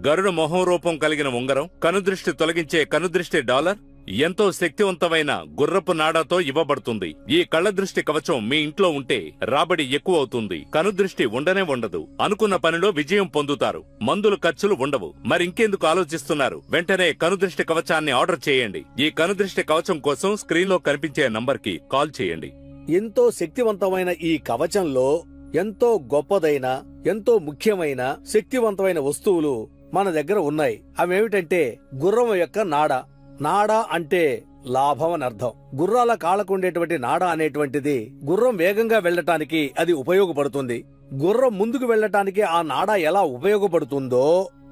గరుడ మొహం రూపం కలిగిన ఉంగరం, కనుదృష్టి తొలగించే కనుదృష్టి డాలర్, ఎంతో శక్తివంతమైన గుర్రపు నాడాతో ఇవ్వబడుతుంది. ఈ కళ్లదృష్టి కవచం మీ ఇంట్లో ఉంటే రాబడి ఎక్కువ అవుతుంది. కనుదృష్టి ఉండనే ఉండదు. అనుకున్న పనిలో విజయం పొందుతారు. మందులు ఖర్చులు ఉండవు. మరింకెందుకు ఆలోచిస్తున్నారు? వెంటనే కనుదృష్టి కవచాన్ని ఆర్డర్ చేయండి. ఈ కనుదృష్టి కవచం కోసం స్క్రీన్లో కనిపించే నంబర్కి కాల్ చేయండి. ఎంతో శక్తివంతమైన ఈ కవచంలో ఎంతో గొప్పదైన, ఎంతో ముఖ్యమైన, శక్తివంతమైన వస్తువులు మన దగ్గర ఉన్నాయి. అవేమిటంటే గుర్రం యొక్క నాడ. నాడ అంటే లాభం అని అర్థం. గుర్రాల కాళ్ళకుండేటువంటి నాడ అనేటువంటిది గుర్రం వేగంగా వెళ్లటానికి అది ఉపయోగపడుతుంది. గుర్రం ముందుకు వెళ్లటానికి ఆ నాడ ఎలా ఉపయోగపడుతుందో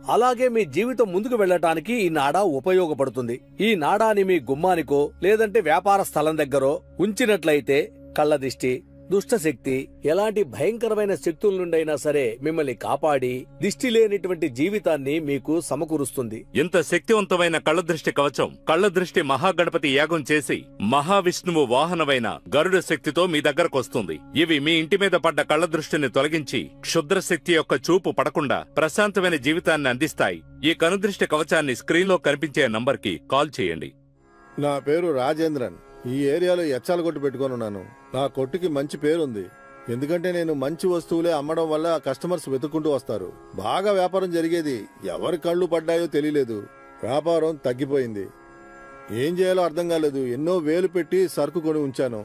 అలాగే మీ జీవితం ముందుకు వెళ్లటానికి ఈ నాడ ఉపయోగపడుతుంది. ఈ నాడాని మీ గుమ్మానికో లేదంటే వ్యాపార స్థలం దగ్గరో ఉంచినట్లయితే కళ్ళదిష్టి, దుష్టశక్తి, ఎలాంటి భయంకరమైన శక్తుల నుండైనా సరే మిమ్మల్ని కాపాడి దిష్టి లేనిటువంటి జీవితాన్ని మీకు సమకూరుస్తుంది. ఇంత శక్తివంతమైన కళ్ళదృష్టి కవచం కళ్ళదృష్టి మహాగణపతి యాగం చేసి మహావిష్ణువు వాహనమైన గరుడ శక్తితో మీ దగ్గరకొస్తుంది. ఇవి మీ ఇంటి మీద పడ్డ కళ్ళదృష్టిని తొలగించి క్షుద్ర శక్తి యొక్క చూపు పడకుండా ప్రశాంతమైన జీవితాన్ని అందిస్తాయి. ఈ కనుదృష్టి కవచాన్ని స్క్రీన్లో కనిపించే నంబర్కి కాల్ చేయండి. నా పేరు రాజేంద్రన్. ఈ ఏరియాలో ఎచ్చాల కొట్టు పెట్టుకున్నాను. నా కొట్టుకి మంచి పేరుంది. ఎందుకంటే నేను మంచి వస్తువులే అమ్మడం వల్ల కస్టమర్స్ వెతుక్కుంటూ వస్తారు. బాగా వ్యాపారం జరిగేది. ఎవరి కళ్ళు పడ్డాయో తెలియలేదు. వ్యాపారం తగ్గిపోయింది. ఏం చేయాలో అర్థం కాలేదు. ఎన్నో వేలు పెట్టి సరుకు కొని ఉంచాను.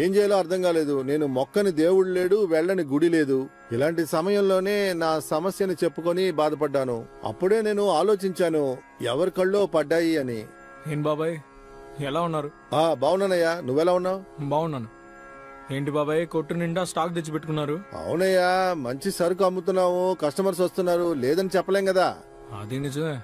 ఏం చేయాలో అర్థం కాలేదు. నేను మొక్కని దేవుడు లేడు, వెళ్ళని గుడి లేదు. ఇలాంటి సమయంలోనే నా సమస్యని చెప్పుకొని బాధపడ్డాను. అప్పుడే నేను ఆలోచించాను ఎవరి కళ్ళో పడ్డాయి అని. ఏం బాబాయ్, ఎలా ఉన్నారు? బాగున్నానయ్యా, నువ్వెలా ఉన్నావు? బాగున్నాను. ఏంటి బాబాయ్, కొట్టు నిండా స్టాక్ తెచ్చి పెట్టుకున్నారు? అవునయ్యా, మంచి సరుకు అమ్ముతున్నావు, కస్టమర్స్ వస్తున్నారు, లేదని చెప్పలేం కదా. అది నిజమే.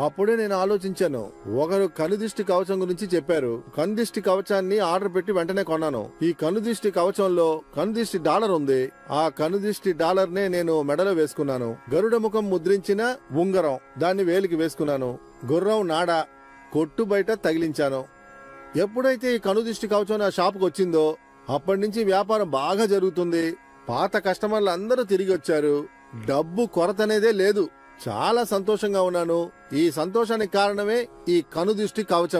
అప్పుడే నేను ఆలోచించాను. ఒకరు కనుదిష్టి కవచం గురించి చెప్పారు. కనుదిష్టి కవచాన్ని ఆర్డర్ పెట్టి వెంటనే కొన్నాను. ఈ కనుదిష్టి కవచంలో కనుదిష్టి డాలర్ ఉంది. ఆ కనుదిష్టి డాలర్ నే నేను మెడలో వేసుకున్నాను. గరుడ ముఖం ముద్రించిన ఉంగరం దాన్ని వేలికి వేసుకున్నాను. గుర్రం నాడ కొట్టు బయట తగిలించాను. ఎప్పుడైతే ఈ కనుదిష్టి కవచం నా షాపుకు వచ్చిందో అప్పటి నుంచి వ్యాపారం బాగా జరుగుతుంది. పాత కస్టమర్లు అందరూ తిరిగి వచ్చారు. డబ్బు కొరత అనేదే లేదు. చాలా సంతోషంగా ఉన్నాను. ఈ సంతోషానికి కారణమే ఈ కనుదిష్టి కవచం.